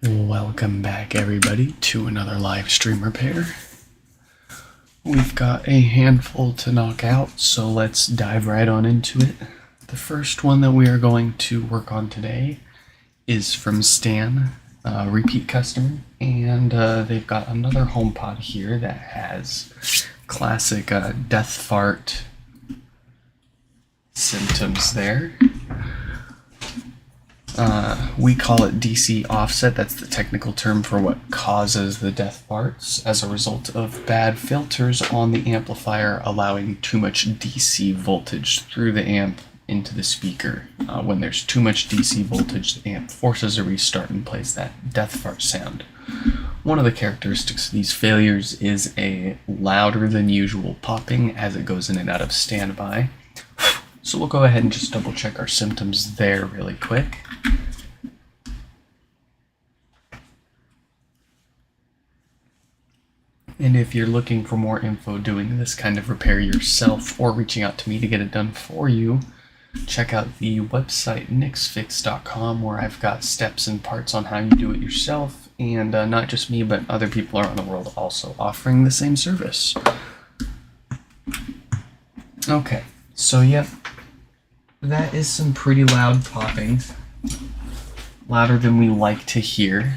Welcome back, everybody, to another live stream repair. We've got a handful to knock out, so let's dive right on into it. The first one that we are going to work on today is from Stan, a repeat customer, and they've got another HomePod here that has classic death fart symptoms there. We call it DC offset. That's the technical term for what causes the death farts as a result of bad filters on the amplifier, allowing too much DC voltage through the amp into the speaker. When there's too much DC voltage, the amp forces a restart and plays that death fart sound. One of the characteristics of these failures is a louder than usual popping as it goes in and out of standby. So we'll go ahead and just double check our symptoms there really quick. And if you're looking for more info doing this kind of repair yourself or reaching out to me to get it done for you, check out the website nixfix.com, where I've got steps and parts on how you do it yourself, and not just me, but other people around the world also offering the same service. Okay, so yep, that is some pretty loud popping, louder than we like to hear,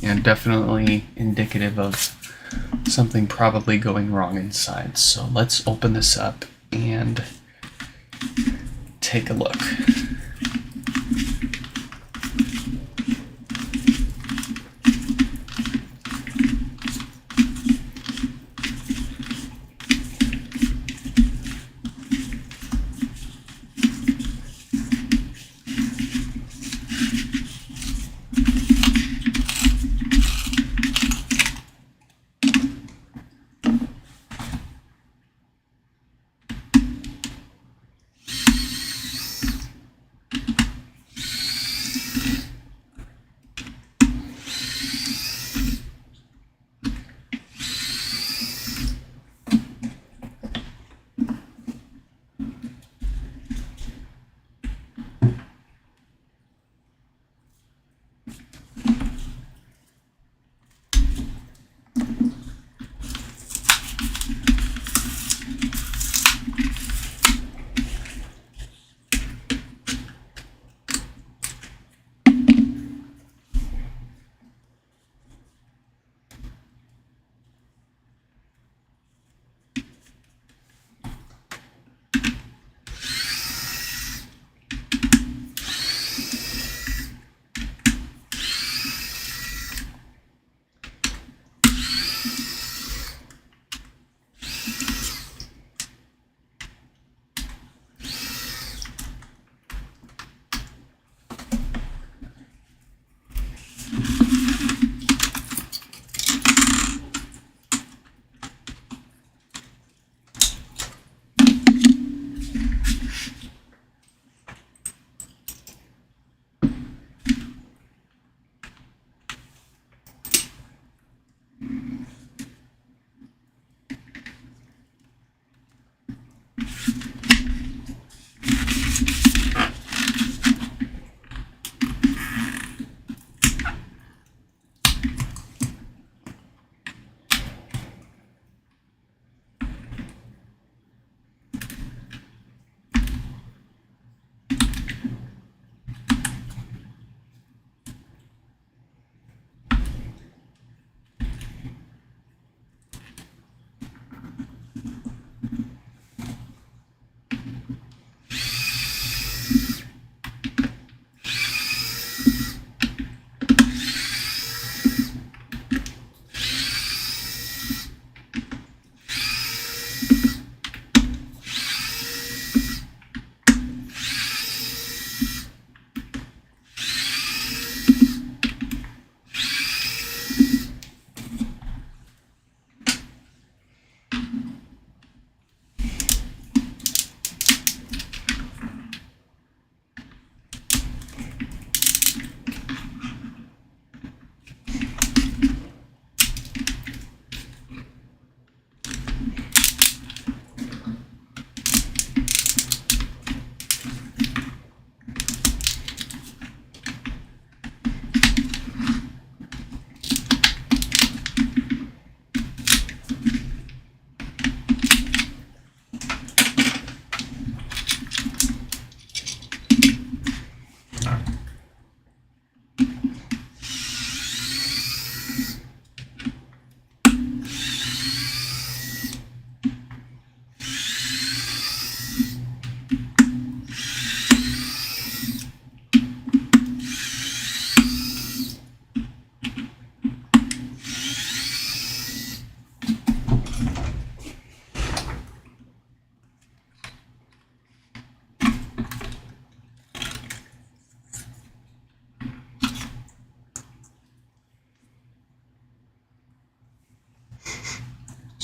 and definitely indicative of something probably going wrong inside. So let's open this up and take a look.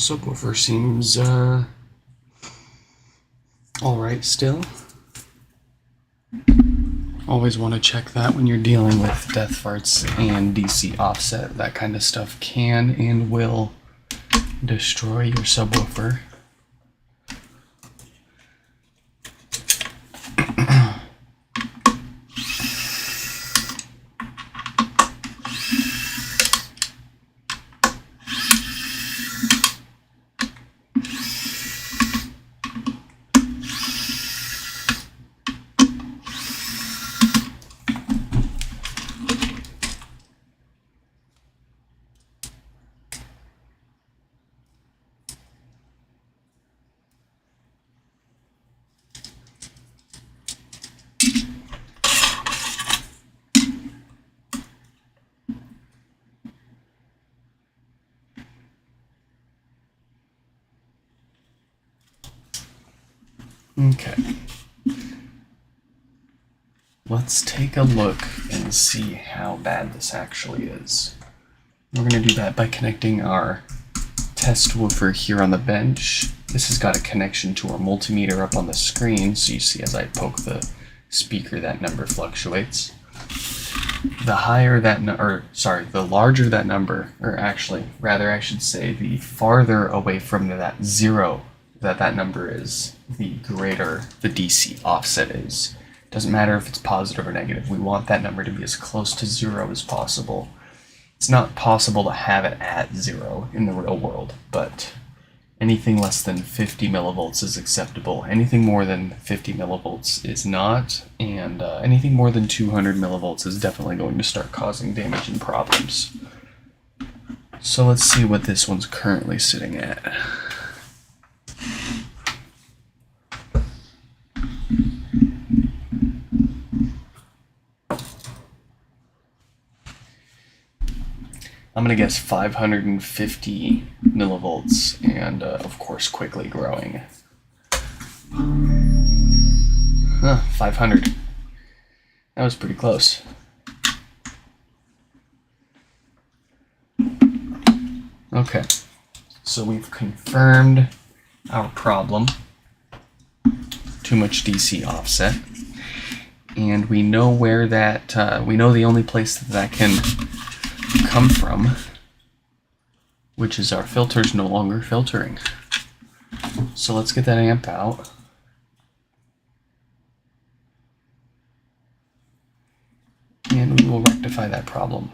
Subwoofer seems alright still. Always want to check that when you're dealing with death farts and DC offset. That kind of stuff can and will destroy your subwoofer. Okay. Let's take a look and see how bad this actually is. We're going to do that by connecting our test woofer here on the bench. This has got a connection to our multimeter up on the screen, so you see as I poke the speaker that number fluctuates. The larger that number, or actually, rather I should say, the farther away from that zero that number is, the greater the DC offset is. Doesn't matter if it's positive or negative. We want that number to be as close to zero as possible. It's not possible to have it at zero in the real world, but anything less than 50 millivolts is acceptable. Anything more than 50 millivolts is not, and anything more than 200 millivolts is definitely going to start causing damage and problems. So let's see what this one's currently sitting at. I'm going to guess 550 millivolts and, of course, quickly growing. 500. That was pretty close. Okay, so we've confirmed our problem. Too much DC offset. And we know where that, we know the only place that can come from, which is our filter's no longer filtering. So let's get that amp out. And we will rectify that problem.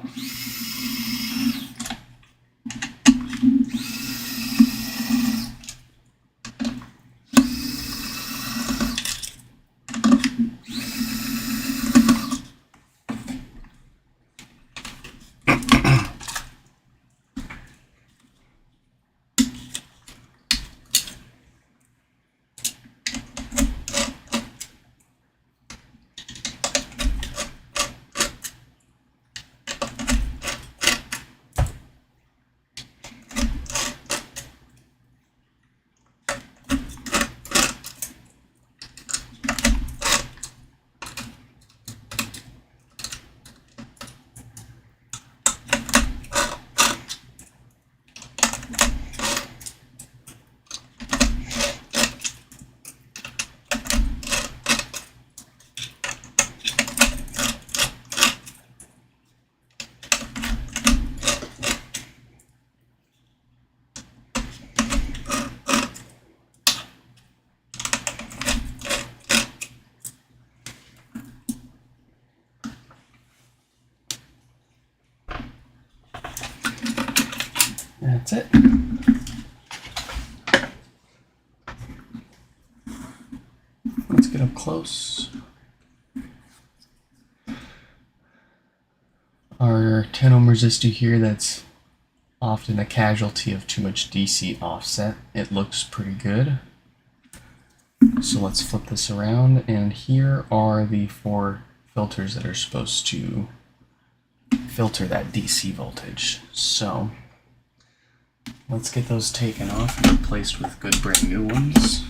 That's it. Let's get up close. Our 10 ohm resistor here, that's often a casualty of too much DC offset. It looks pretty good. So let's flip this around, and here are the 4 filters that are supposed to filter that DC voltage. So let's get those taken off and replaced with good brand new ones.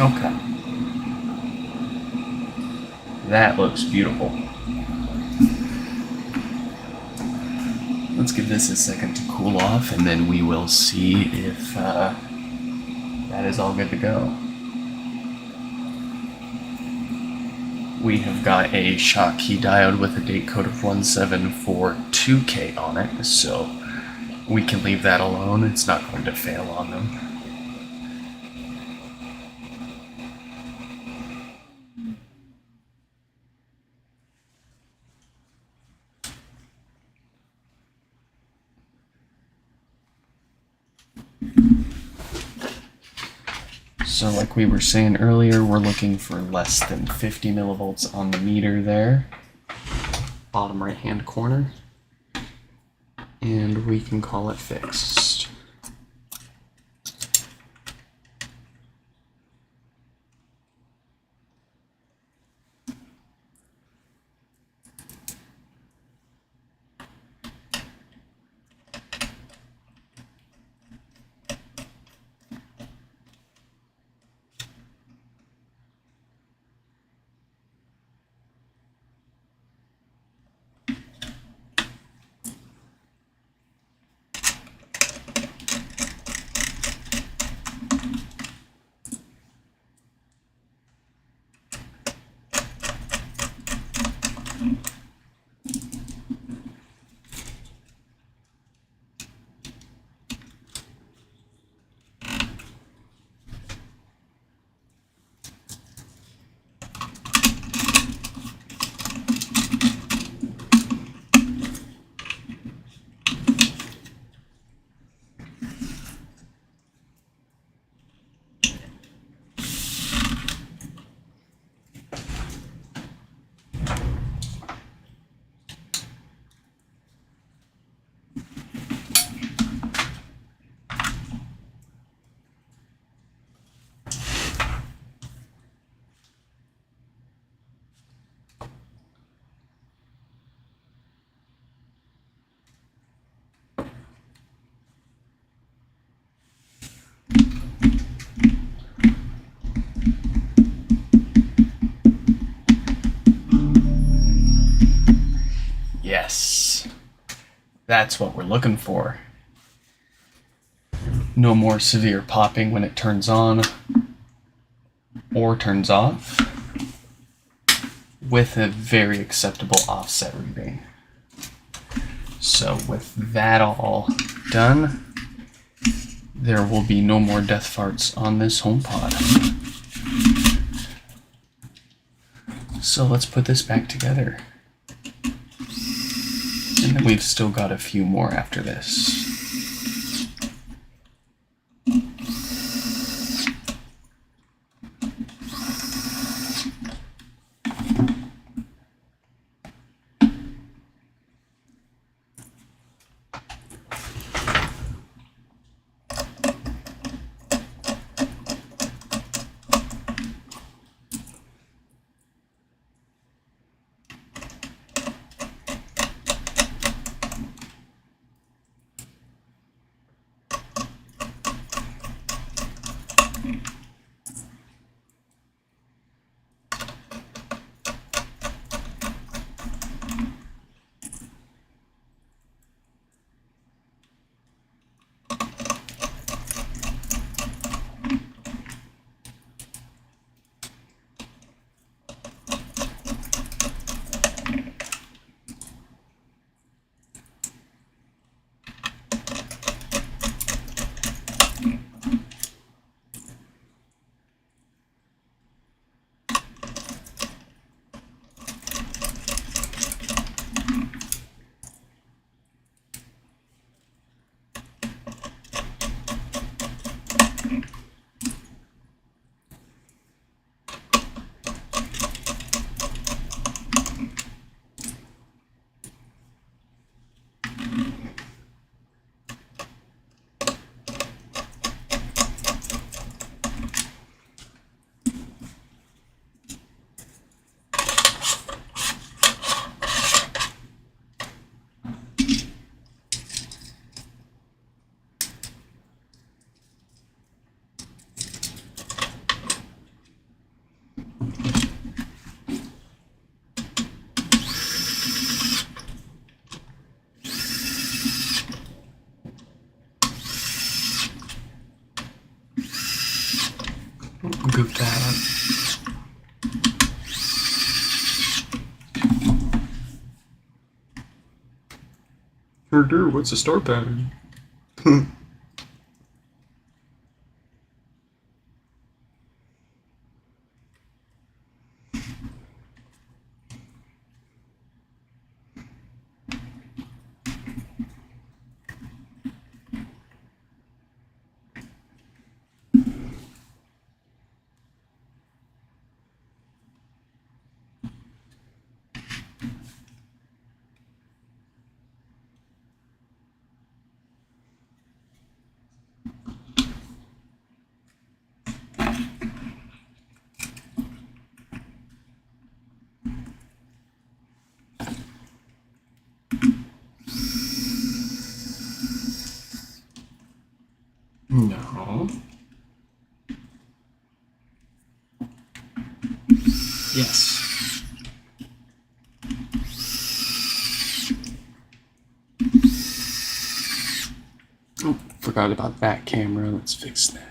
Okay. That looks beautiful. Let's give this a second to cool off, and then we will see if that is all good to go. We have got a Schottky diode with a date code of 1742K on it, so we can leave that alone. It's not going to fail on them. So like we were saying earlier, we're looking for less than 50 millivolts on the meter there, bottom right hand corner, and we can call it fixed. Yes, that's what we're looking for. No more severe popping when it turns on or turns off, with a very acceptable offset reading. So with that all done, there will be no more death farts on this HomePod. So let's put this back together. And then we've still got a few more after this. What's the star pattern? No. Yes. Oh, forgot about that camera. Let's fix that.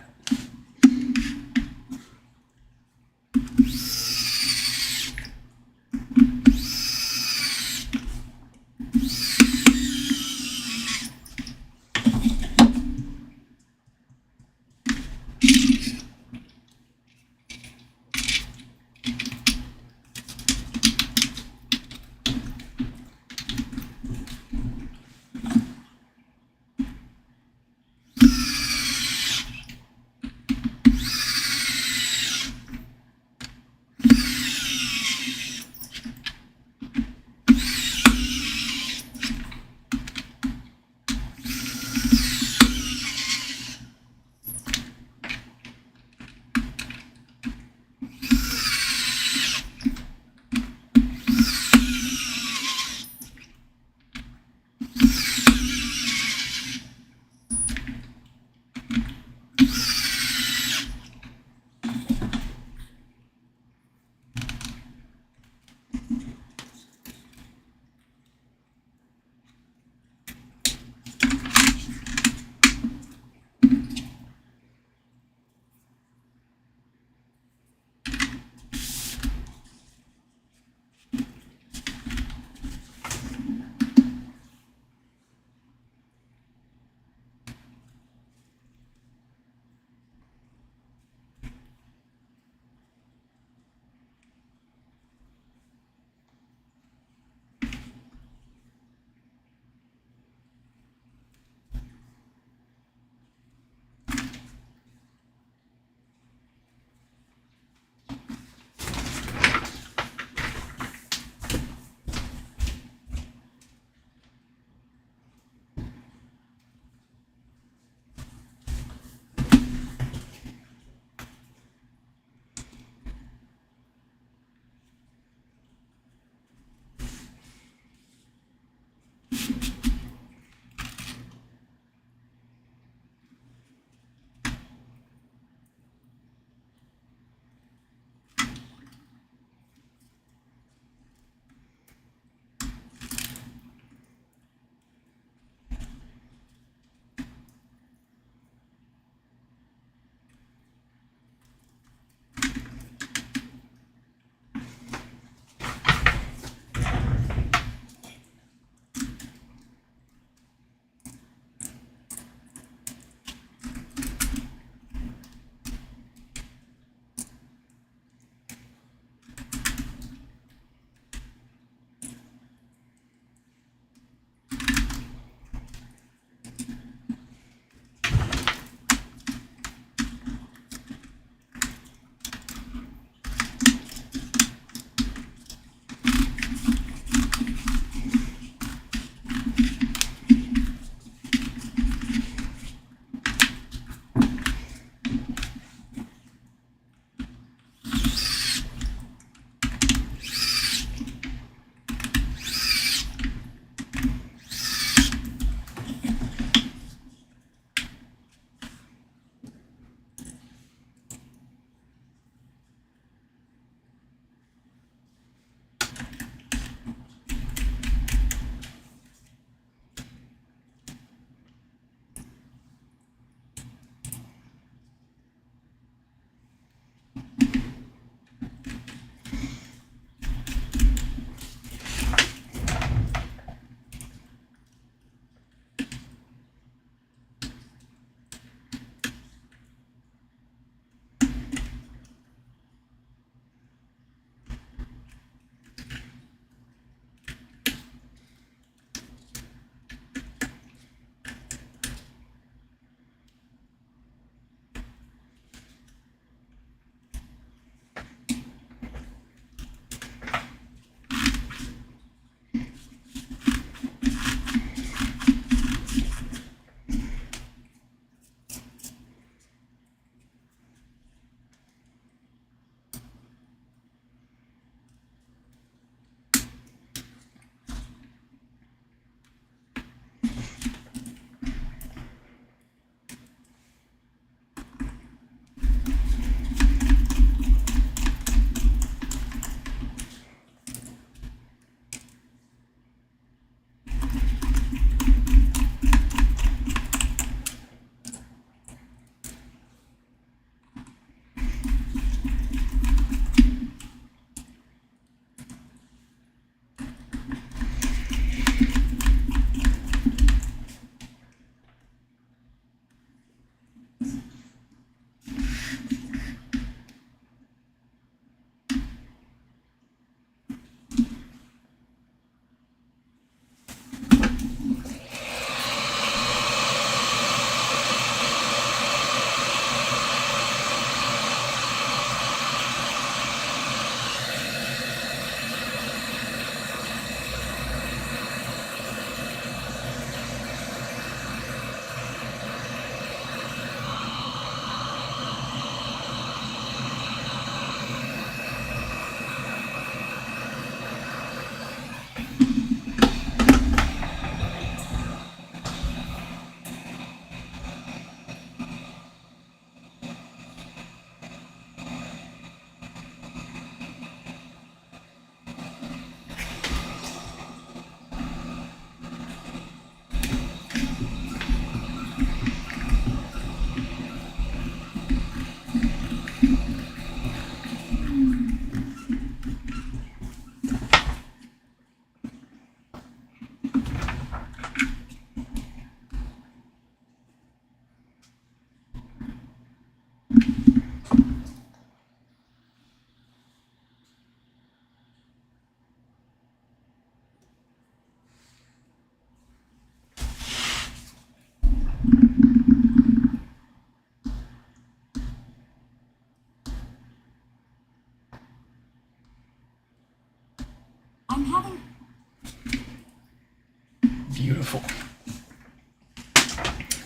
Beautiful.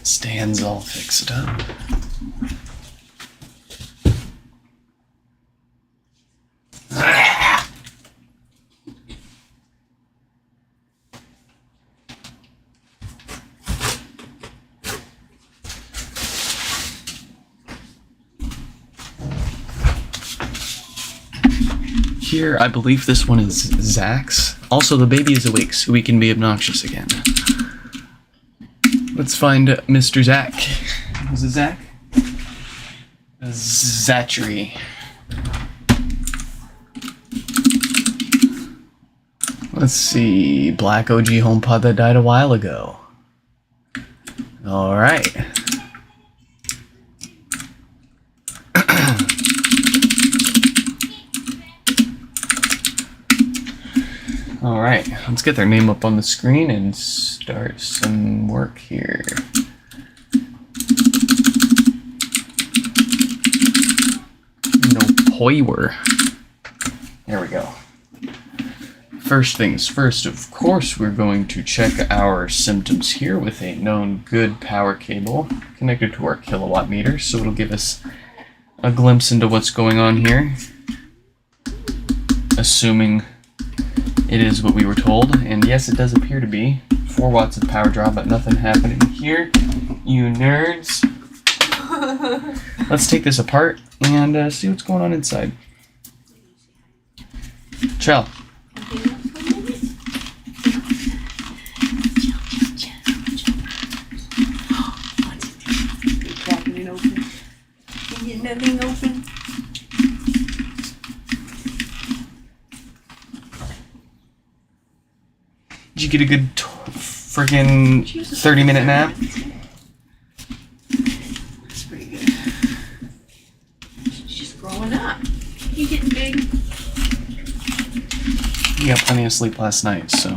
Stands all fixed up. Here, I believe this one is Zach's. Also, the baby is awake, so we can be obnoxious again. Let's find Mr. Zach. Was it Zach? Zachary. Let's see. Black OG HomePod that died a while ago. Alright. Alright, let's get their name up on the screen and start some work here. No poiwer. There we go. First things first, of course, we're going to check our symptoms here with a known good power cable connected to our kilowatt meter, so it'll give us a glimpse into what's going on here. Assuming it is what we were told, and yes, it does appear to be. 4 watts of power draw, but nothing happening here, you nerds. Let's take this apart and see what's going on inside. Chill. Cracking it open. Getting that thing open. Did you get a good friggin' 30-minute nap? That's pretty good. She's just growing up. You getting big? You got plenty of sleep last night, so.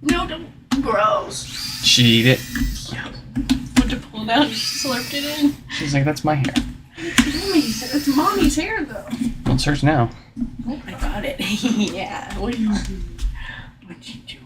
No, don't. Gross. She eat it. Yeah. Went to pull it out, just slurped it in. She's like, that's my hair. It's mommy's hair, though. Well, it's hers now. Oh, I got it. Yeah. What are you doing? What you doing?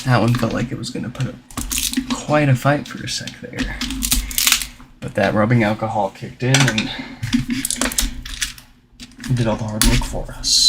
That one felt like it was going to put up quite a fight for a sec there. But that rubbing alcohol kicked in and did all the hard work for us.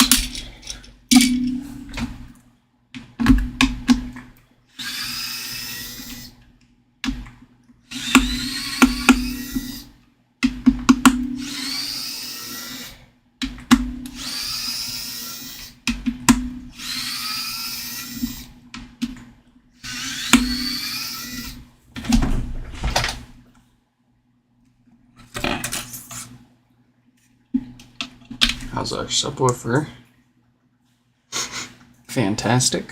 How's our subwoofer? Fantastic.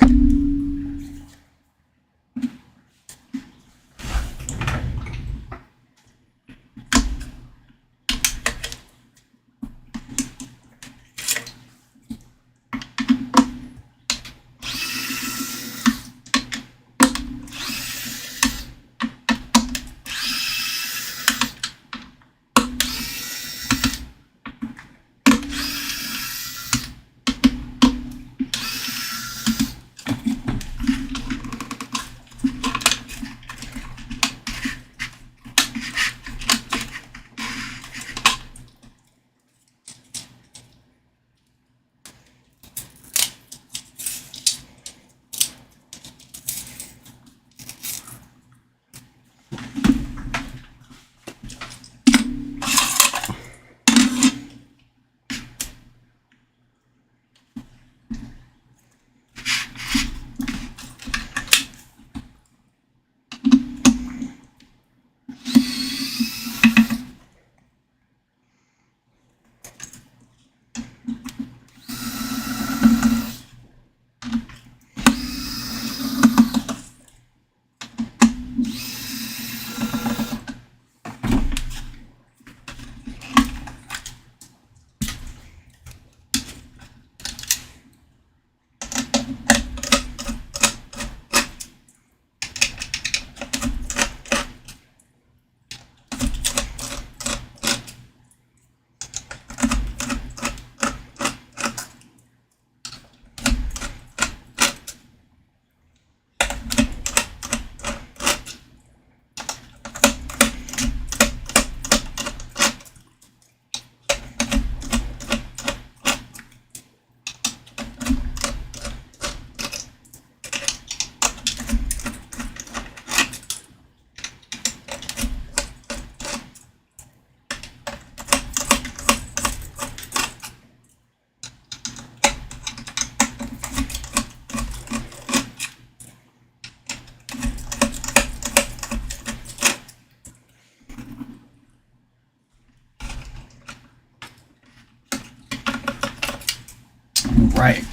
Right.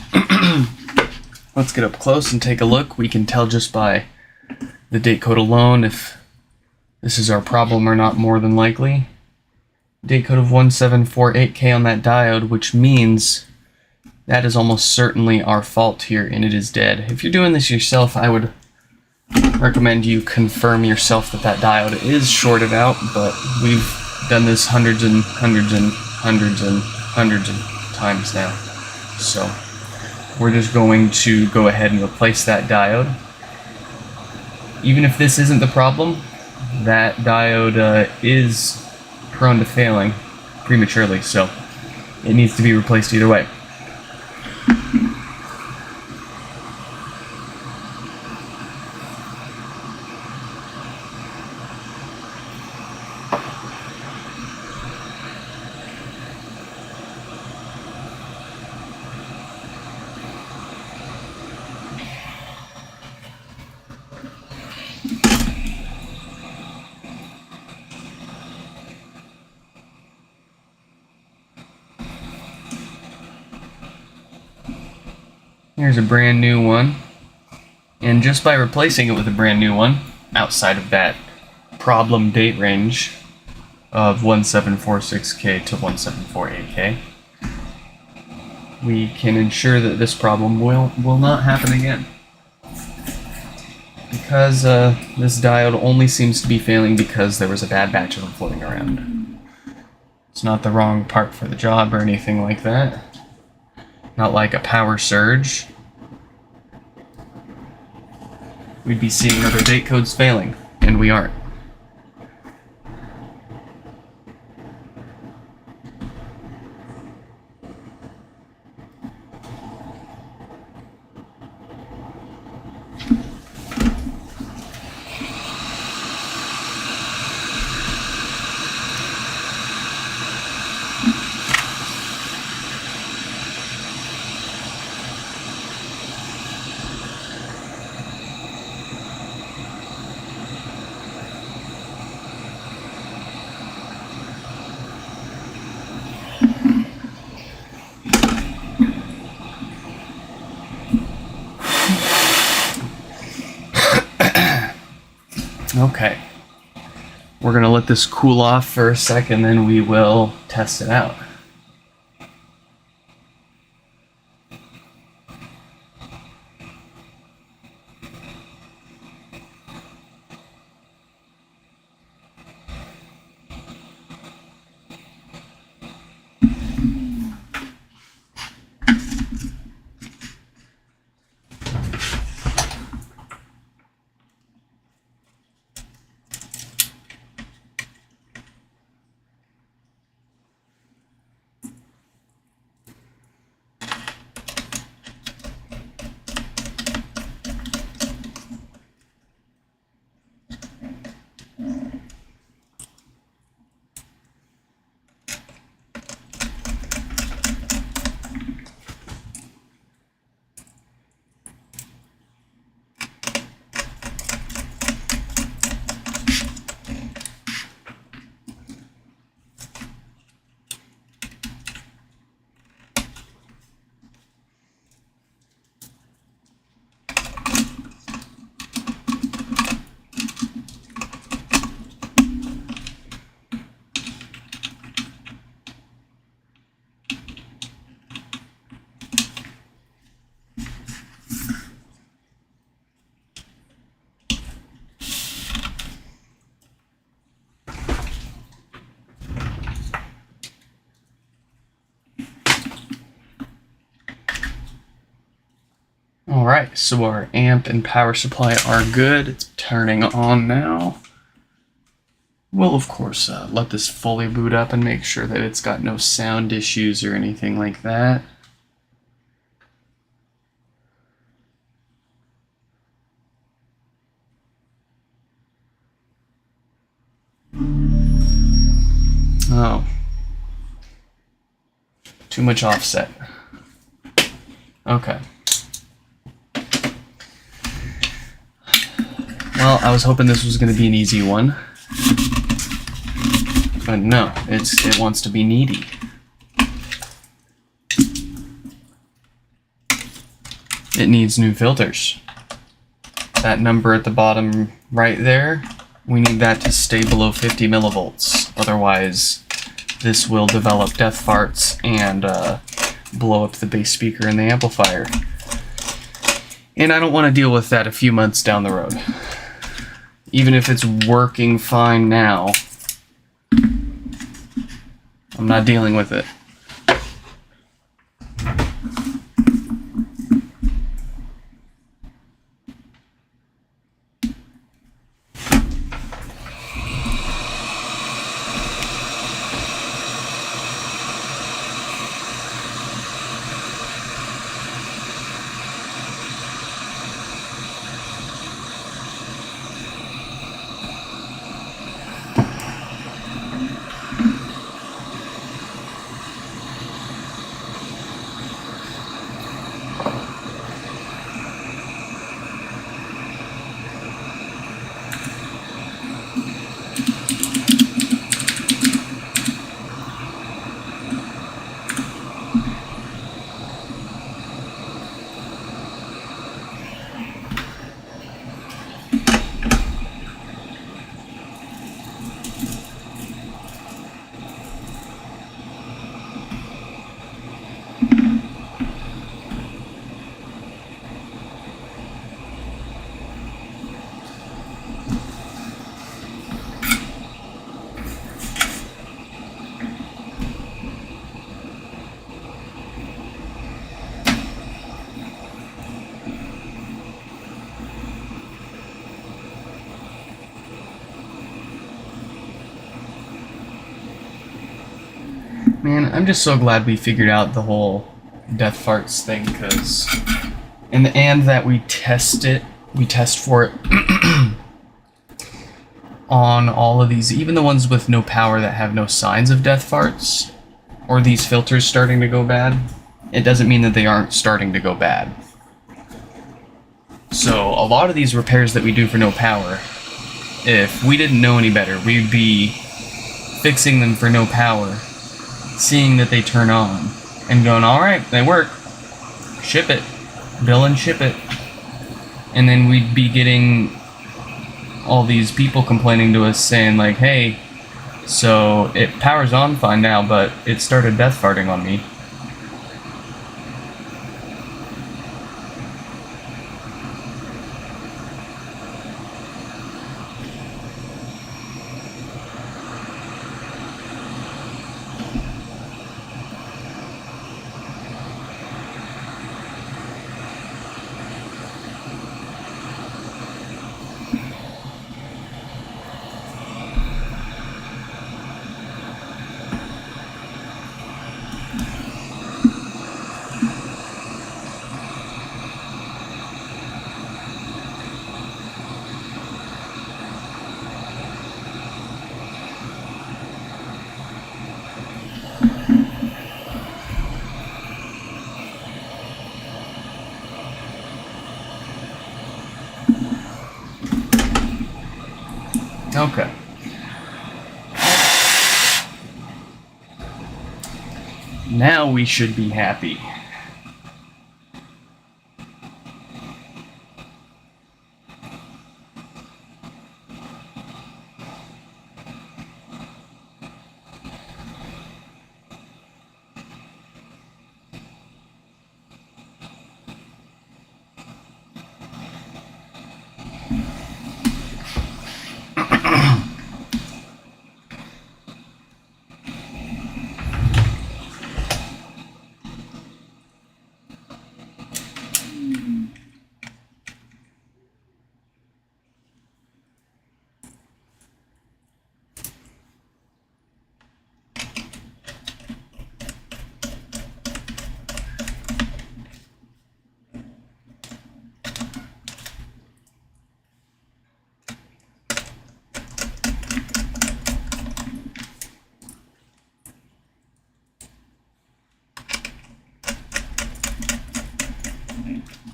Let's get up close and take a look. We can tell just by the date code alone if this is our problem or not, more than likely. Date code of 1748K on that diode, which means that is almost certainly our fault here, and it is dead. If you're doing this yourself, I would recommend you confirm yourself that that diode is shorted out, but we've done this hundreds and hundreds and hundreds and hundreds of times now. So we're just going to go ahead and replace that diode. Even if this isn't the problem, that diode is prone to failing prematurely, so it needs to be replaced either way. Here's a brand new one, and just by replacing it with a brand new one, outside of that problem date range of 1746K to 1748K, we can ensure that this problem will not happen again. Because this diode only seems to be failing because there was a bad batch of them floating around. It's not the wrong part for the job or anything like that. Not like a power surge. we'd be seeing other date codes failing, and we aren't. Okay. We're going to let this cool off for a second, then we will test it out. Alright, so our amp and power supply are good. It's turning on now. We'll, of course, let this fully boot up and make sure that it's got no sound issues or anything like that. Oh. Too much offset. Okay. Well, I was hoping this was going to be an easy one. But no, it wants to be needy. It needs new filters. That number at the bottom right there, we need that to stay below 50 millivolts. Otherwise, this will develop death farts and blow up the bass speaker in the amplifier. And I don't want to deal with that a few months down the road. Even if it's working fine now, I'm not dealing with it. Man, I'm just so glad we figured out the whole death farts thing, because and that we test for it on all of these, even the ones with no power that have no signs of death farts, or these filters starting to go bad. It doesn't mean that they aren't starting to go bad. So a lot of these repairs that we do for no power, if we didn't know any better, we'd be fixing them for no power, seeing that they turn on, and going, alright, they work, ship it, bill and ship it. And then we'd be getting all these people complaining to us saying like, hey, so it powers on fine now, but it started death farting on me. Okay. Now we should be happy.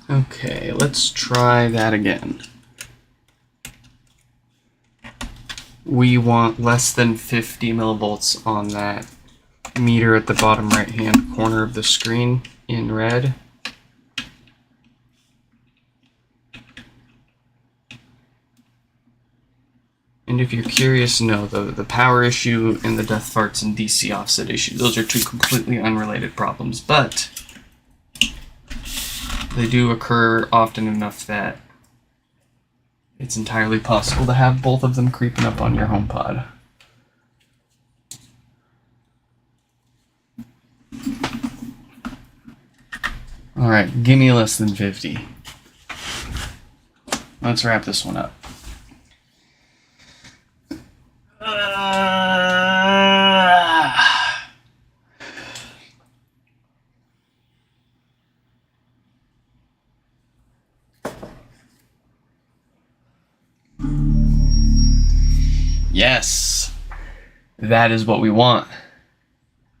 Okay, let's try that again. We want less than 50 millivolts on that meter at the bottom right hand corner of the screen in red. And if you're curious, no, the power issue and the death farts and DC offset issue, those are two completely unrelated problems, but they do occur often enough that it's entirely possible to have both of them creeping up on your HomePod. Alright, give me less than 50. Let's wrap this one up. Yes, that is what we want.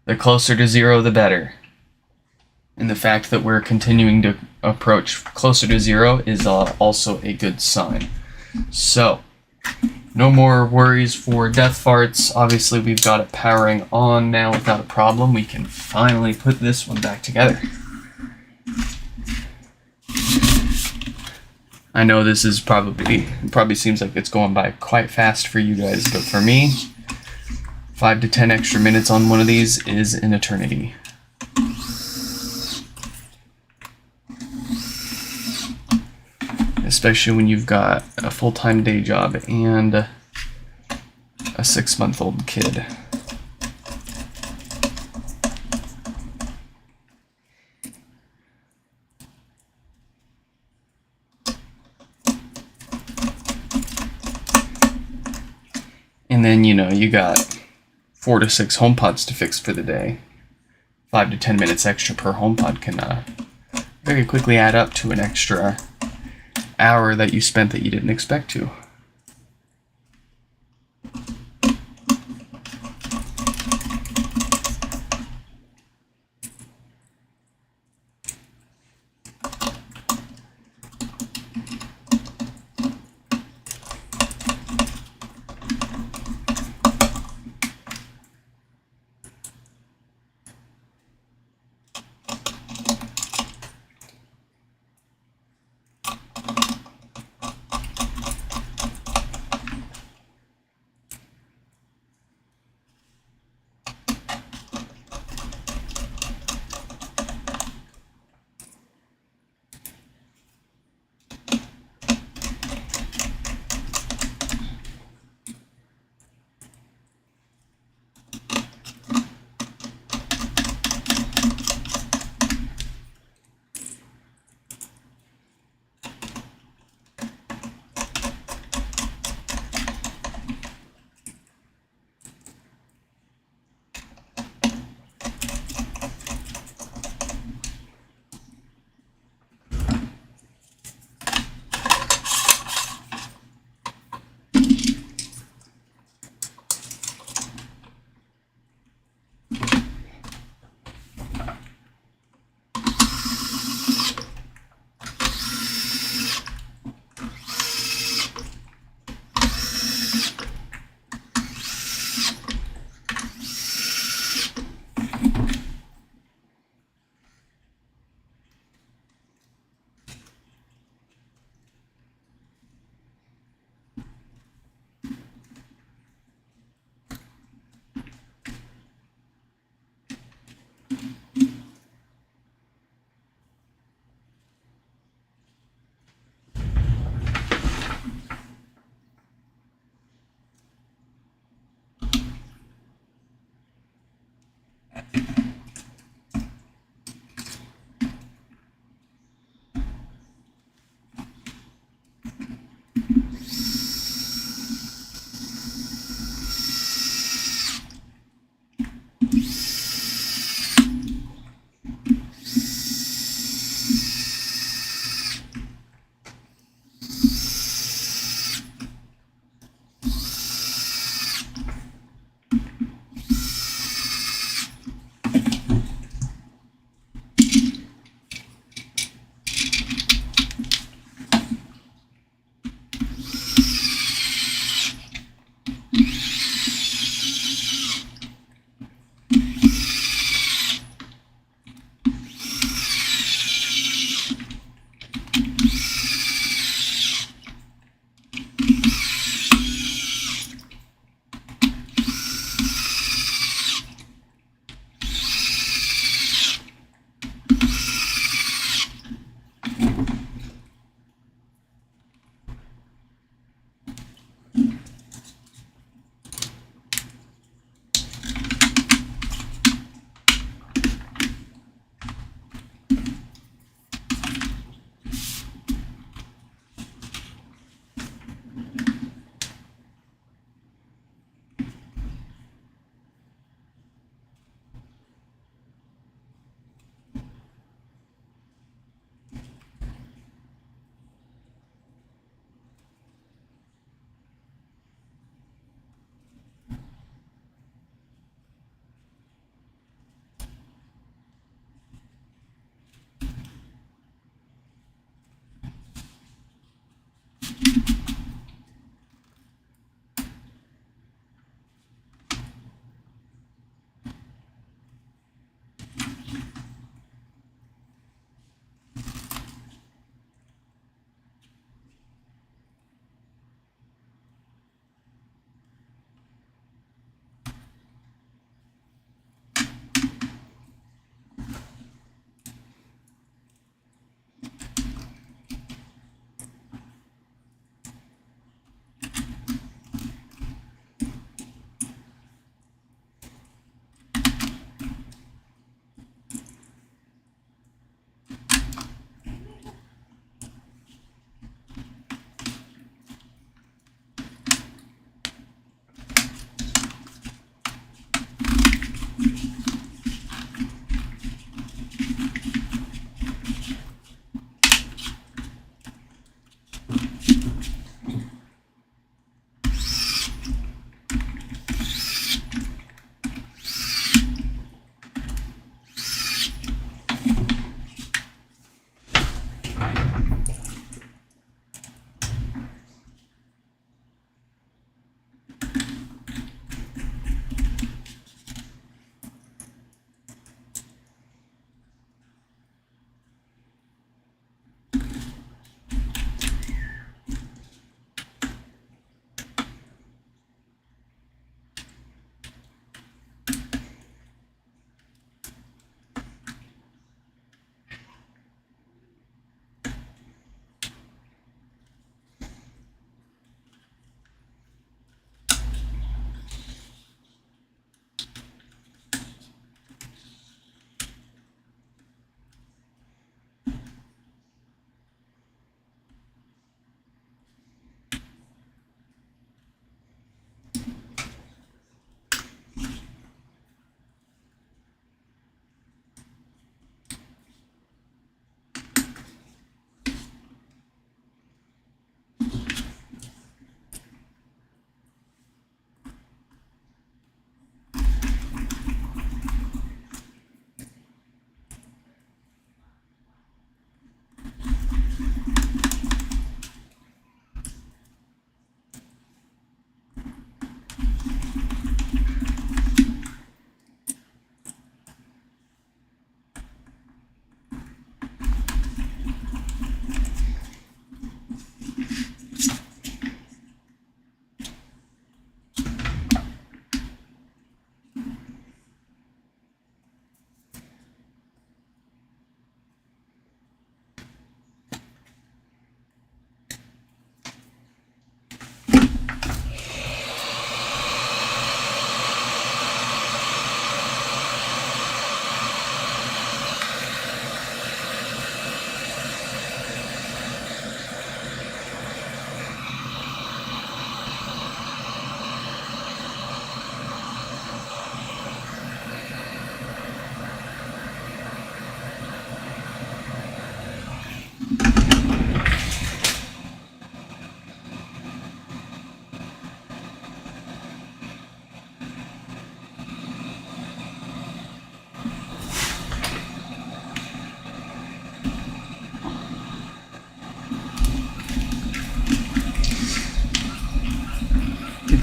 The closer to zero, the better. And the fact that we're continuing to approach closer to zero is also a good sign. So, no more worries for death farts. Obviously, we've got it powering on now without a problem. We can finally put this one back together. I know this is probably seems like it's going by quite fast for you guys, but for me, 5 to 10 extra minutes on one of these is an eternity. Especially when you've got a full-time day job and a 6-month-old kid. And then, you know, you got 4 to 6 HomePods to fix for the day. 5 to 10 minutes extra per HomePod can very quickly add up to an extra hour that you spent that you didn't expect to.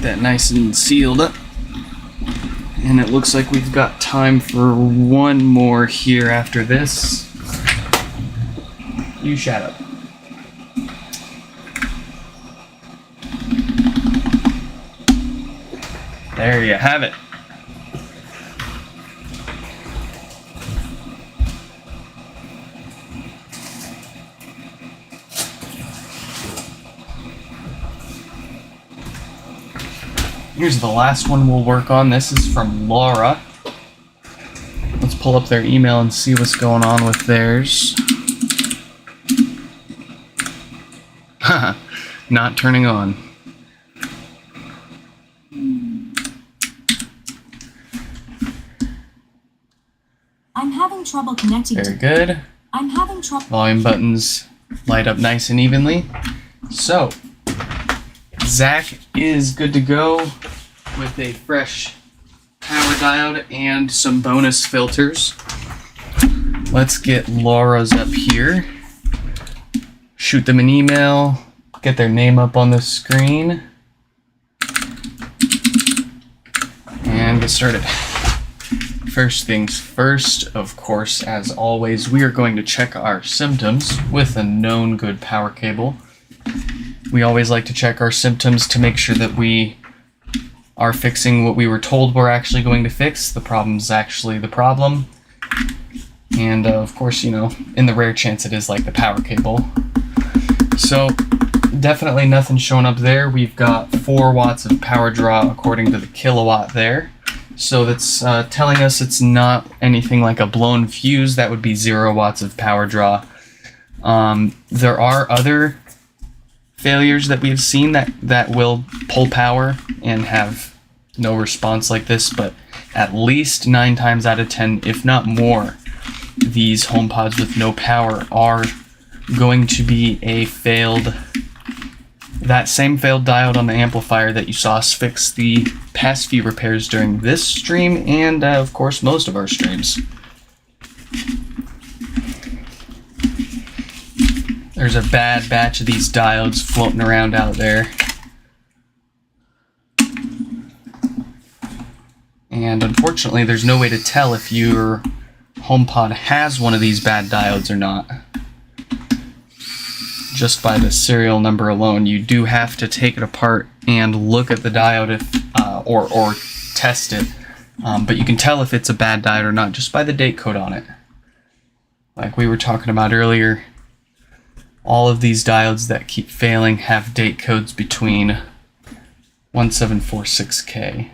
that nice and sealed up. And it looks like we've got time for one more here after this. You shut up. There you have it. Here's the last one we'll work on. This is from Laura. Let's pull up their email and see what's going on with theirs. Haha, not turning on. I'm having trouble connecting Very good. I'm having trouble. Volume buttons light up nice and evenly. So, Zach is good to go with a fresh power diode and some bonus filters. Let's get Laura's up here. Shoot them an email. Get their name up on the screen. And get started. First things first, of course, as always, we are going to check our symptoms with a known good power cable. We always like to check our symptoms to make sure that we are fixing what we were told we're actually going to fix. The problem's actually the problem. And of course, you know, in the rare chance it is like the power cable. So definitely nothing showing up there. We've got 4 watts of power draw according to the kilowatt there. So that's telling us it's not anything like a blown fuse. That would be 0 watts of power draw. There are other failures that we've seen that will pull power and have no response like this, but at least 9 times out of 10, if not more, these HomePods with no power are going to be that same failed diode on the amplifier that you saw us fix the past few repairs during this stream and of course most of our streams. There's a bad batch of these diodes floating around out there. And unfortunately, there's no way to tell if your HomePod has one of these bad diodes or not. Just by the serial number alone, you do have to take it apart and look at the diode or test it. But you can tell if it's a bad diode or not just by the date code on it. Like we were talking about earlier, all of these diodes that keep failing have date codes between 1746K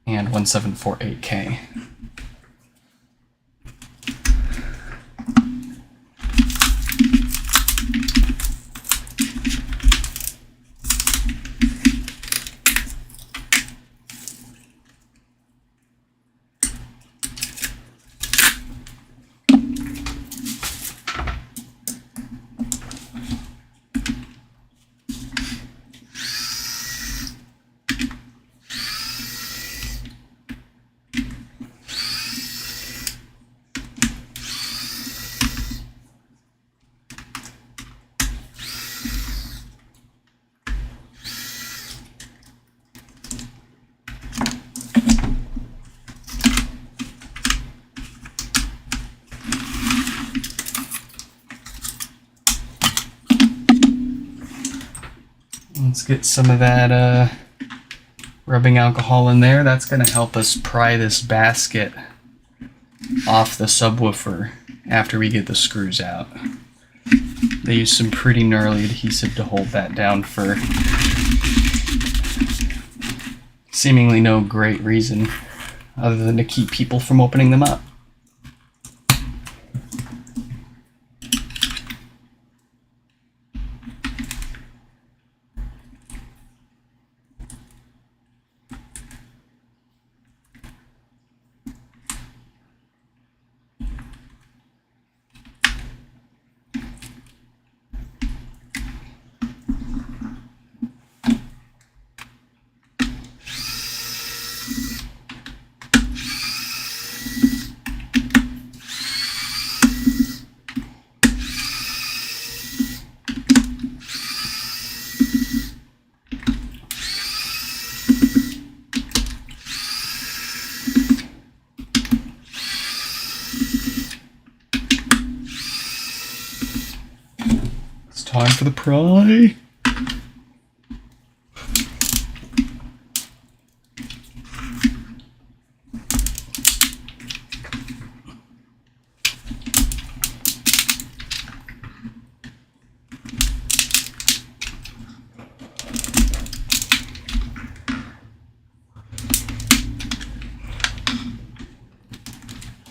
and 1748K. Let's get some of that rubbing alcohol in there. That's going to help us pry this basket off the subwoofer after we get the screws out. They use some pretty gnarly adhesive to hold that down for seemingly no great reason other than to keep people from opening them up. Time for the pry.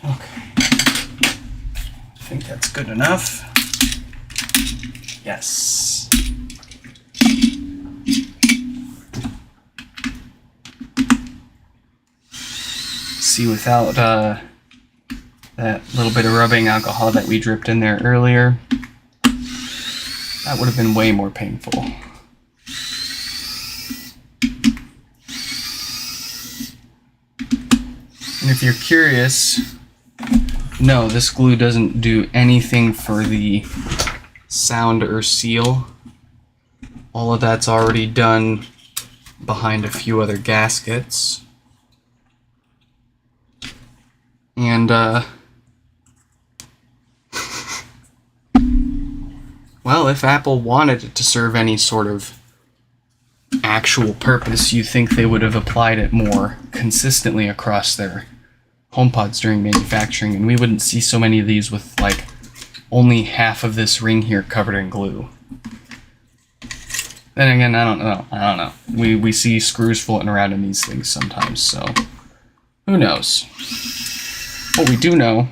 I think that's good enough. Yes. See, without that little bit of rubbing alcohol that we dripped in there earlier, that would have been way more painful. And if you're curious, no, this glue doesn't do anything for the sound or seal. All of that's already done behind a few other gaskets. And, well, if Apple wanted it to serve any sort of actual purpose, you think they would have applied it more consistently across their HomePods during manufacturing, and we wouldn't see so many of these with like only half of this ring here covered in glue. Then again, I don't know. We see screws floating around in these things sometimes, so who knows? What we do know,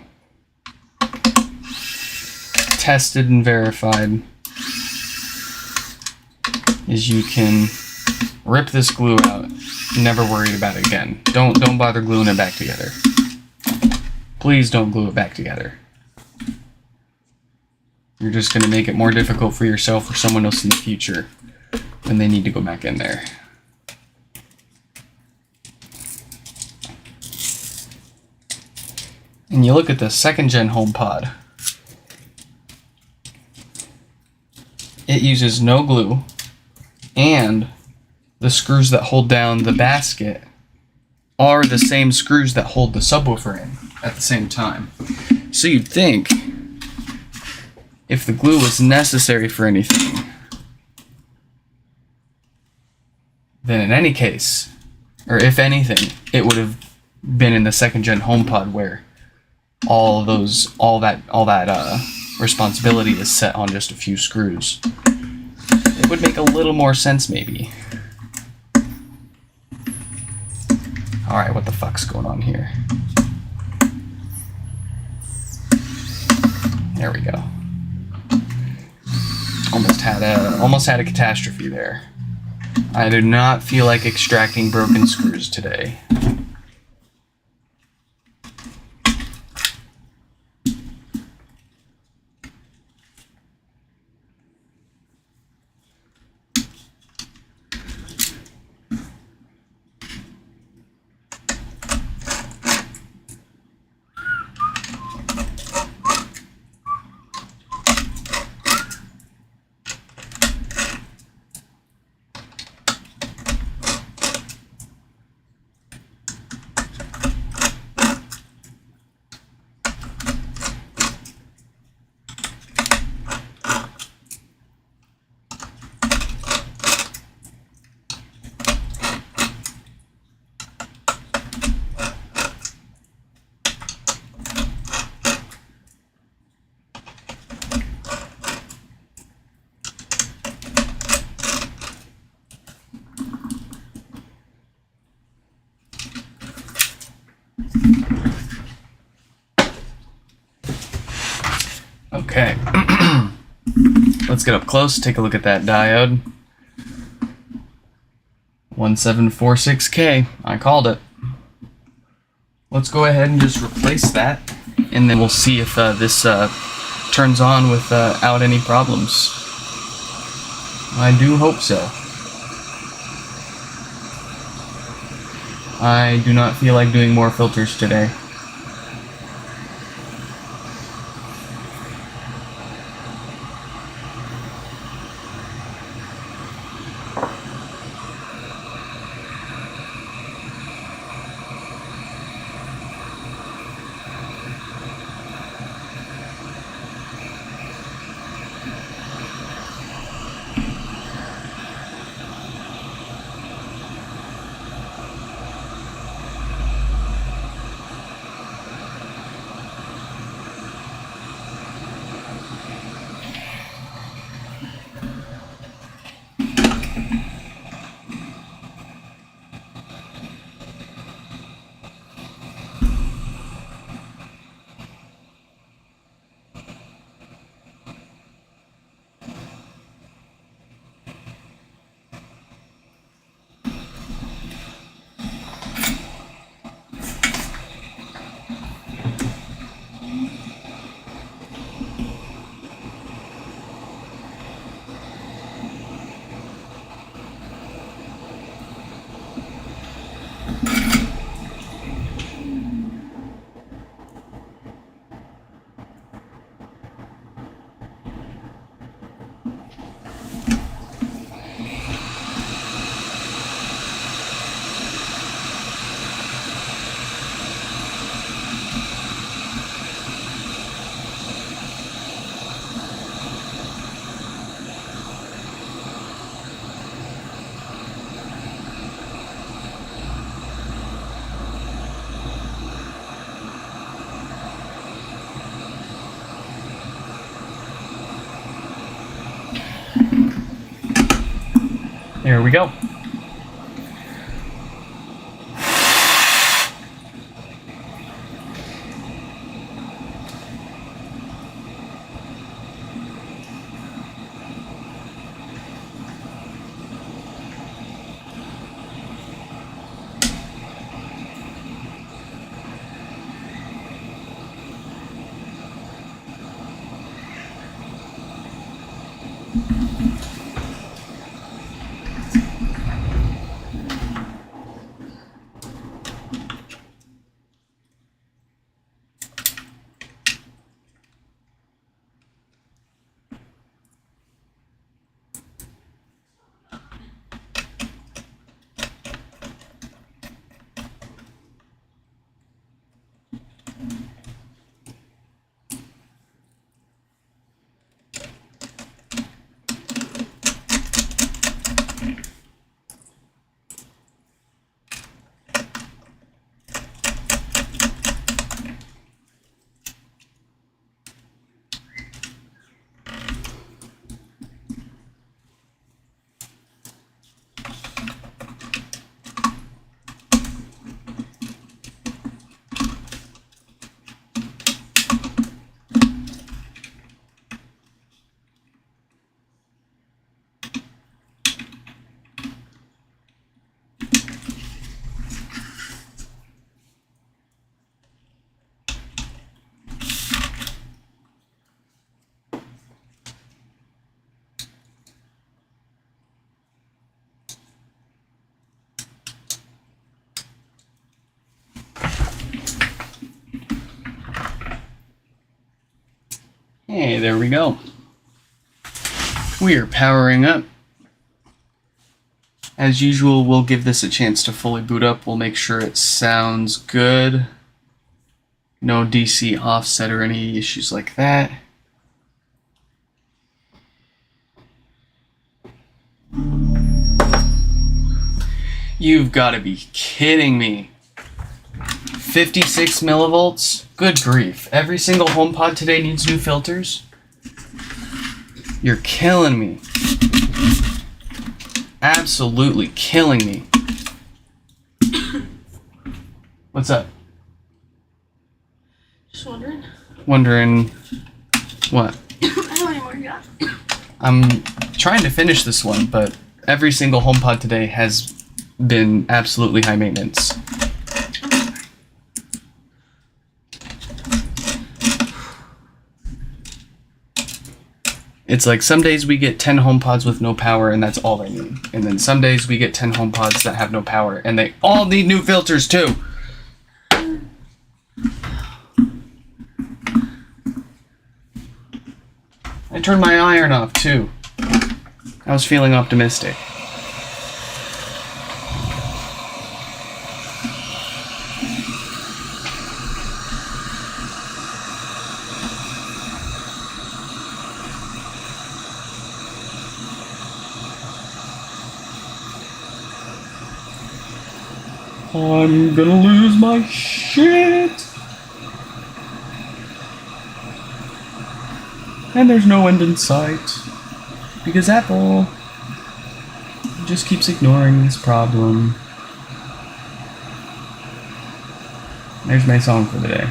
tested and verified, is you can rip this glue out, never worried about it again. Don't bother gluing it back together. Please don't glue it back together. You're just going to make it more difficult for yourself or someone else in the future when they need to go back in there. And you look at the second gen HomePod. It uses no glue, and the screws that hold down the basket are the same screws that hold the subwoofer in at the same time. So you'd think, if the glue was necessary for anything, then in any case, or if anything, it would have been in the second gen HomePod where all that responsibility is set on just a few screws. It would make a little more sense, maybe. Alright, what the fuck's going on here? There we go. Almost had a catastrophe there. I do not feel like extracting broken screws today. Okay. Let's get up close, take a look at that diode. 1746K. I called it. Let's go ahead and just replace that, and then we'll see if this turns on without any problems. I do hope so. I do not feel like doing more filters today. There we go. Hey, there we go. We are powering up. As usual, we'll give this a chance to fully boot up. We'll make sure it sounds good. No DC offset or any issues like that. You've got to be kidding me. 56 millivolts? Good grief. Every single HomePod today needs new filters? You're killing me. Absolutely killing me. What's up? Just wondering. Wondering what? I don't know anymore. Yeah. I'm trying to finish this one, but every single HomePod today has been absolutely high maintenance. It's like some days we get 10 HomePods with no power and that's all they need. And then some days we get 10 HomePods that have no power and they all need new filters too. I turned my iron off too. I was feeling optimistic. I'm gonna lose my shit. And there's no end in sight. Because Apple just keeps ignoring this problem. There's my song for the day.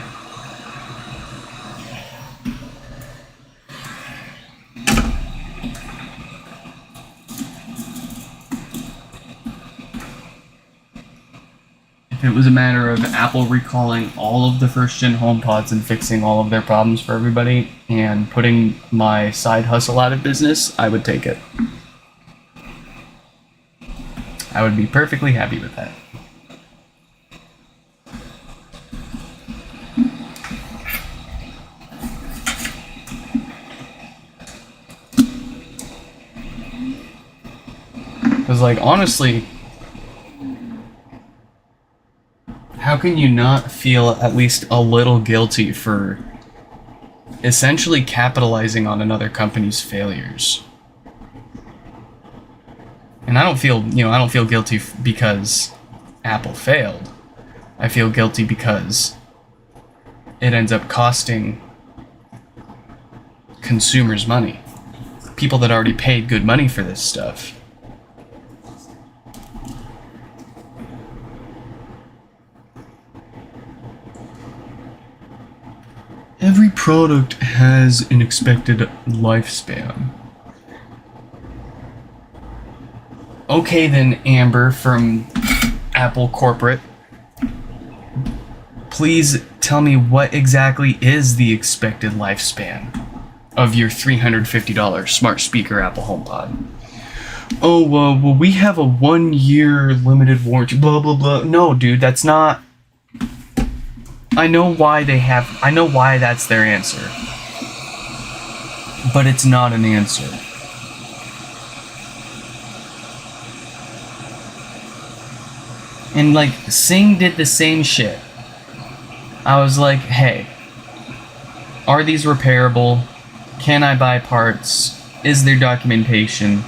If it was a matter of Apple recalling all of the first-gen HomePods and fixing all of their problems for everybody and putting my side hustle out of business, I would take it. I would be perfectly happy with that. Because, like, honestly, how can you not feel at least a little guilty for essentially capitalizing on another company's failures? And I don't feel guilty because Apple failed. I feel guilty because it ends up costing consumers money. People that already paid good money for this stuff. product has an expected lifespan. Okay then, Amber from Apple Corporate. Please tell me what exactly is the expected lifespan of your $350 smart speaker Apple HomePod. Oh, well, we have a 1-year limited warranty, blah, blah, blah. No, dude, that's not... I know why that's their answer. But it's not an answer. And, like, Sing did the same shit. I was like, hey, are these repairable? Can I buy parts? Is there documentation?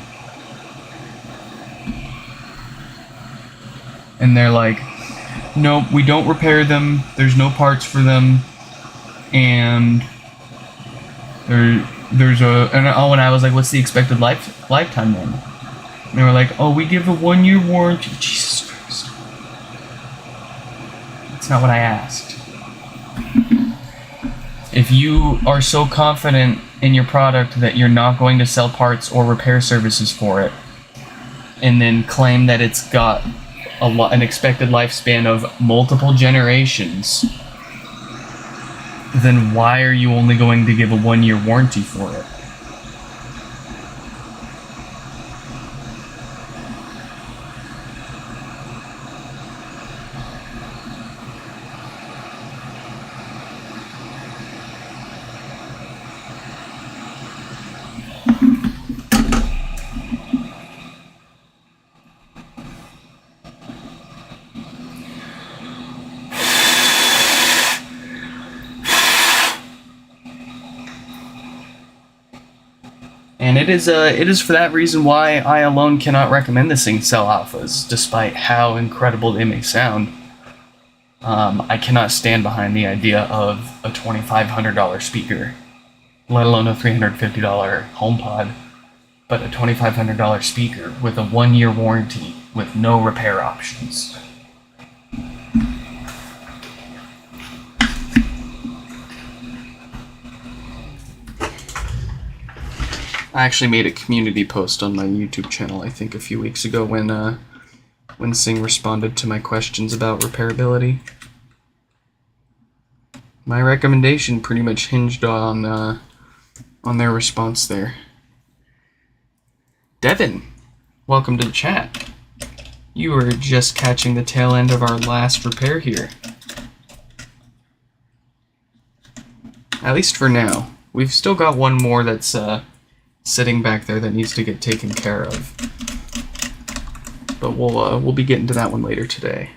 And they're like, nope, we don't repair them. There's no parts for them. And there's a... And I was like, what's the expected lifetime then? And they were like, oh, we give a 1-year warranty. Jesus Christ. That's not what I asked. If you are so confident in your product that you're not going to sell parts or repair services for it, and then claim that it's got an expected lifespan of multiple generations, then why are you only going to give a 1-year warranty for it? And it is for that reason why I alone cannot recommend this thing sell alphas, despite how incredible they may sound. I cannot stand behind the idea of a $2,500 speaker, let alone a $350 HomePod, but a $2,500 speaker with a 1-year warranty with no repair options. I actually made a community post on my YouTube channel, I think, a few weeks ago when Sing responded to my questions about repairability. My recommendation pretty much hinged on their response there. Devin, welcome to the chat. You were just catching the tail end of our last repair here. At least for now. We've still got one more that's sitting back there that needs to get taken care of. But we'll be getting to that one later today.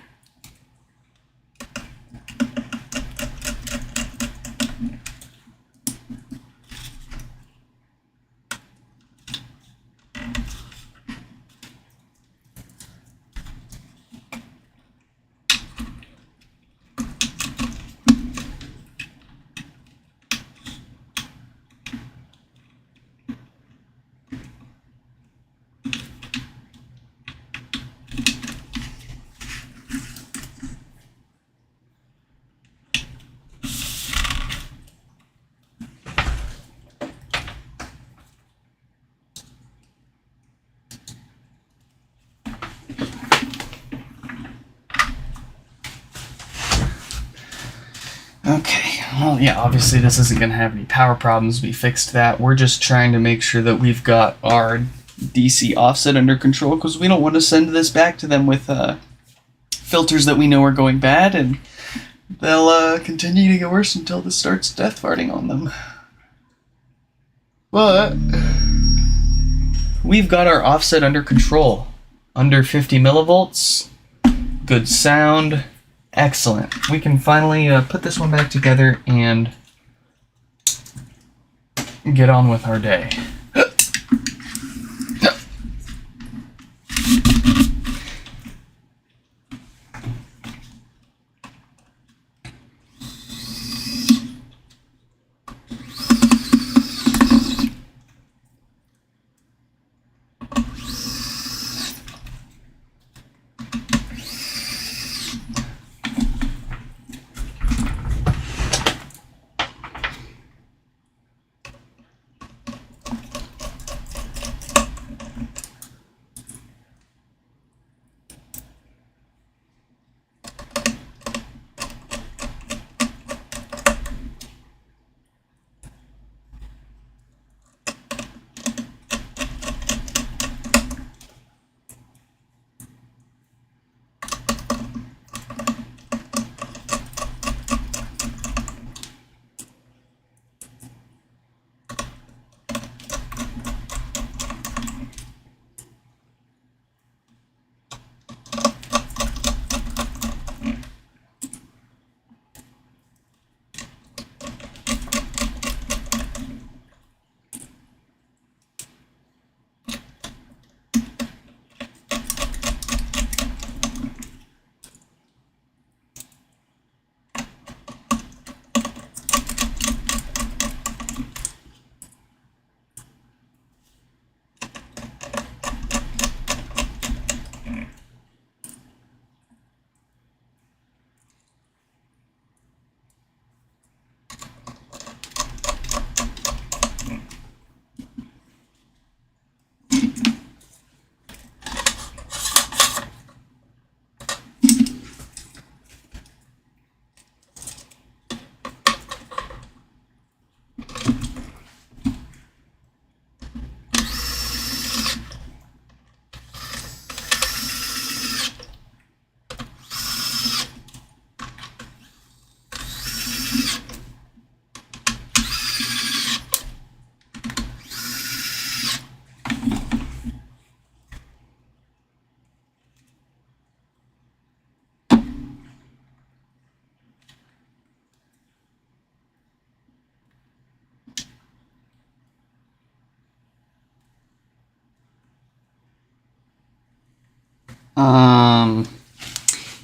Okay, well, yeah, obviously this isn't going to have any power problems. We fixed that. We're just trying to make sure that we've got our DC offset under control, because we don't want to send this back to them with filters that we know are going bad, and they'll continue to get worse until this starts death farting on them. But we've got our offset under control. Under 50 millivolts, good sound. Excellent. We can finally put this one back together and get on with our day.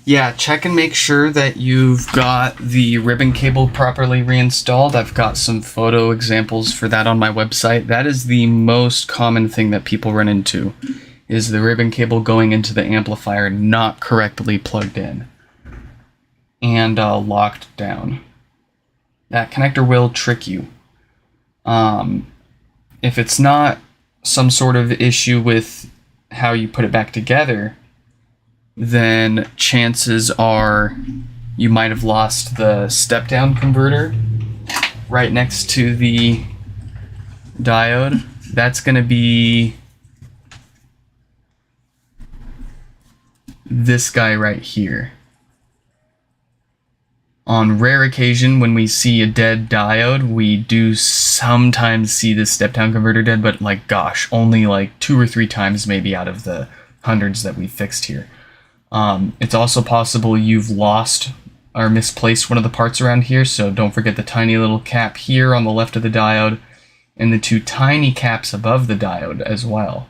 Yeah, check and make sure that you've got the ribbon cable properly reinstalled. I've got some photo examples for that on my website. That is the most common thing that people run into, is the ribbon cable going into the amplifier not correctly plugged in and locked down. That connector will trick you. If it's not some sort of issue with how you put it back together, then chances are you might have lost the step-down converter right next to the diode. That's going to be this guy right here. On rare occasion, when we see a dead diode, we do sometimes see the step-down converter dead, but like, gosh, only like 2 or 3 times maybe out of the hundreds that we fixed here. It's also possible you've lost or misplaced one of the parts around here, so don't forget the tiny little cap here on the left of the diode and the 2 tiny caps above the diode as well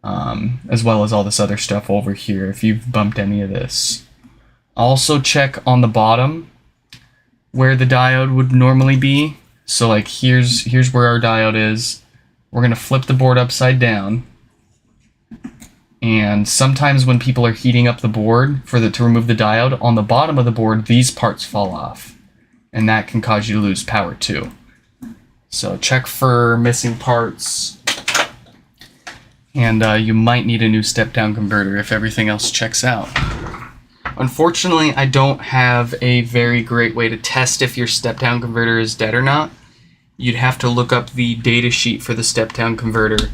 as all this other stuff over here if you've bumped any of this. Also check on the bottom where the diode would normally be. So like here's where our diode is. We're going to flip the board upside down. And sometimes when people are heating up the board to remove the diode, on the bottom of the board, these parts fall off. And that can cause you to lose power too. So check for missing parts. And you might need a new step-down converter if everything else checks out. Unfortunately, I don't have a very great way to test if your step-down converter is dead or not. You'd have to look up the data sheet for the step-down converter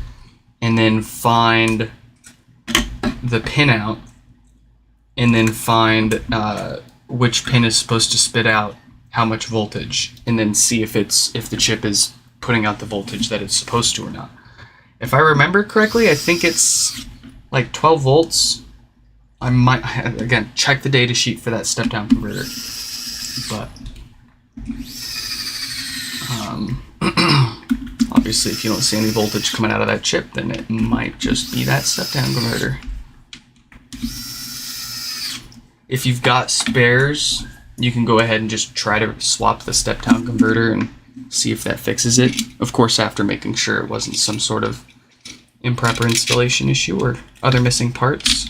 and then find the pinout, and then find which pin is supposed to spit out how much voltage, and then see if the chip is putting out the voltage that it's supposed to or not. If I remember correctly, I think it's like 12 volts. I might, again, check the data sheet for that step-down converter. But obviously, if you don't see any voltage coming out of that chip, then it might just be that step-down converter. If you've got spares, you can go ahead and just try to swap the step-down converter and see if that fixes it. Of course, after making sure it wasn't some sort of improper installation issue or other missing parts.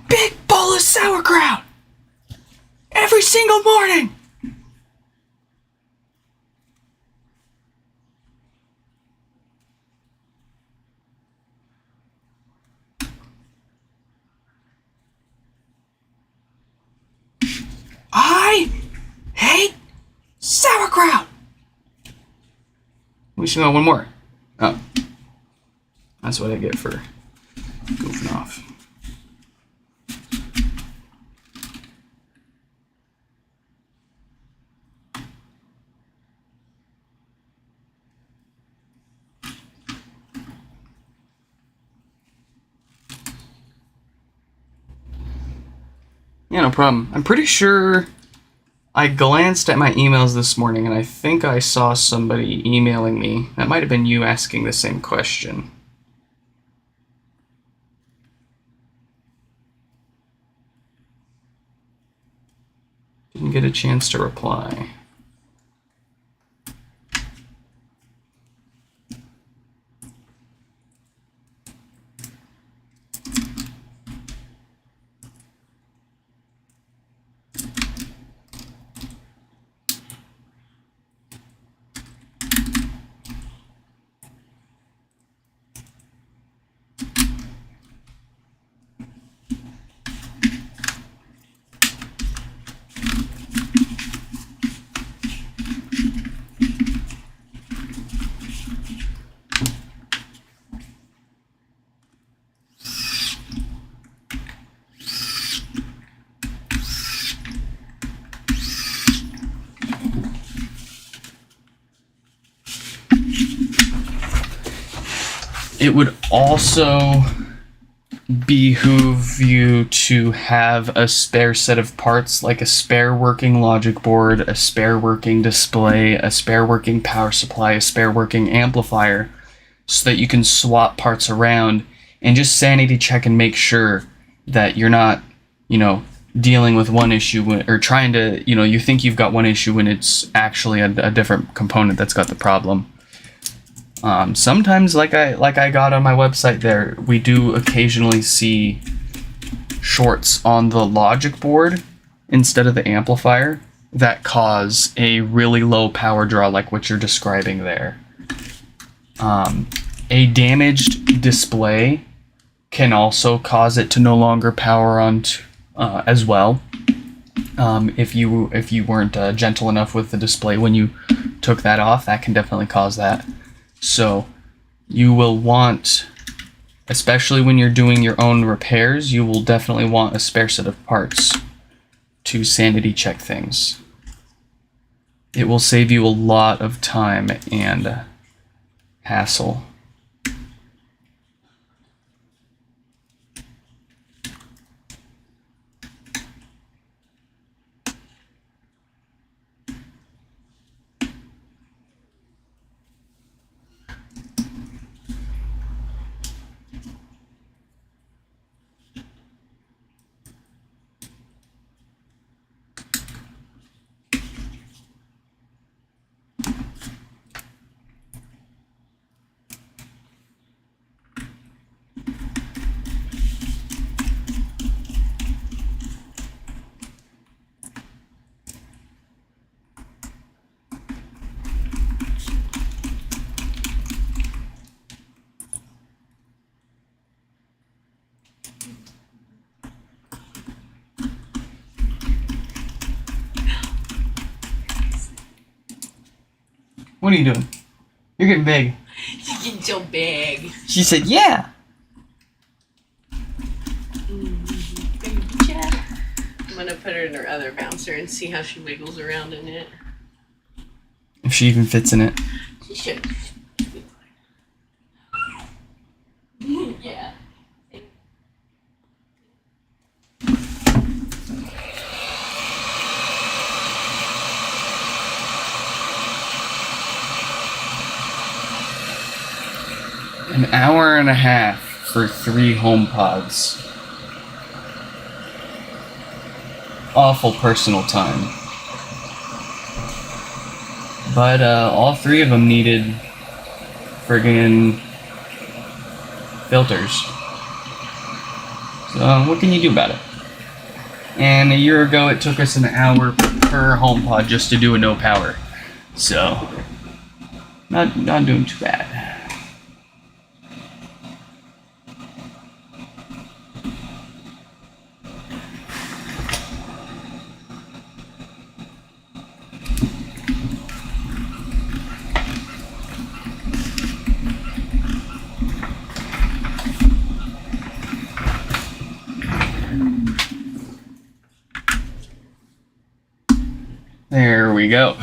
Big bowl of sauerkraut every single morning. I hate sauerkraut. We should know one more. Oh, that's what I get for goofing off. Yeah, no problem. I'm pretty sure I glanced at my emails this morning and I think I saw somebody emailing me. That might have been you asking the same question. Didn't get a chance to reply. It would also behoove you to have a spare set of parts, like a spare working logic board, a spare working display, a spare working power supply, a spare working amplifier, so that you can swap parts around and just sanity check and make sure that you're not, dealing with one issue or trying to, you think you've got one issue when it's actually a different component that's got the problem. Sometimes, like I got on my website there, we do occasionally see shorts on the logic board instead of the amplifier that cause a really low power draw like what you're describing there. A damaged display can also cause it to no longer power on as well. If you weren't gentle enough with the display when you took that off, that can definitely cause that. So you will want, especially when you're doing your own repairs, you will definitely want a spare set of parts to sanity check things. It will save you a lot of time and hassle. What are you doing? You're getting big. She's getting so big. She said, yeah. I'm gonna put her in her other bouncer and see how she wiggles around in it. If she even fits in it. She should. Yeah. An hour and a half for 3 HomePods. Awful personal time. But all 3 of them needed friggin' filters. So what can you do about it? And a year ago it took us an hour per HomePod just to do a no power. So not doing too bad. There we go.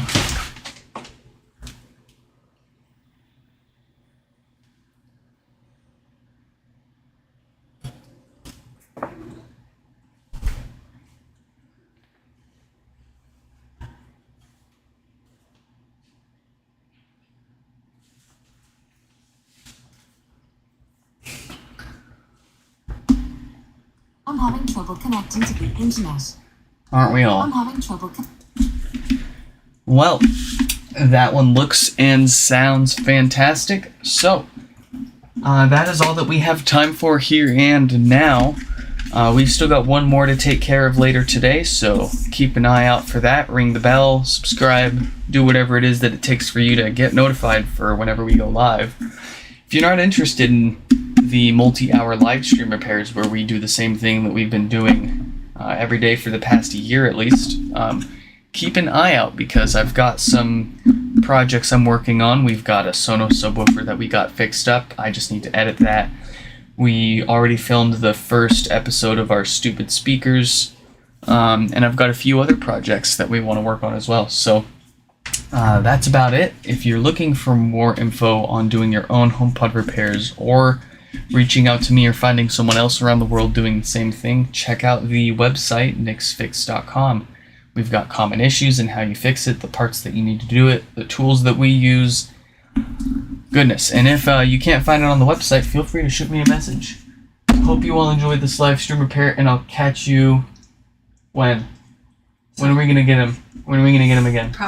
I'm having trouble connecting to the internet. Aren't we all? I'm having trouble Well, that one looks and sounds fantastic. So, that is all that we have time for here and now. We've still got one more to take care of later today, so keep an eye out for that. Ring the bell, subscribe, do whatever it is that it takes for you to get notified for whenever we go live. If you're not interested in the multi-hour live stream repairs where we do the same thing that we've been doing every day for the past year at least, keep an eye out because I've got some projects I'm working on. We've got a Sonos subwoofer that we got fixed up. I just need to edit that. We already filmed the first episode of our stupid speakers, and I've got a few other projects that we want to work on as well. So That's about it. If you're looking for more info on doing your own HomePod repairs or reaching out to me or finding someone else around the world doing the same thing, check out the website nixfix.com. We've got common issues and how you fix it, the parts that you need to do it, the tools that we use. Goodness. And if you can't find it on the website, feel free to shoot me a message. Hope you all enjoyed this live stream repair, and I'll catch you when? When are we going to get him? When are we going to get him again?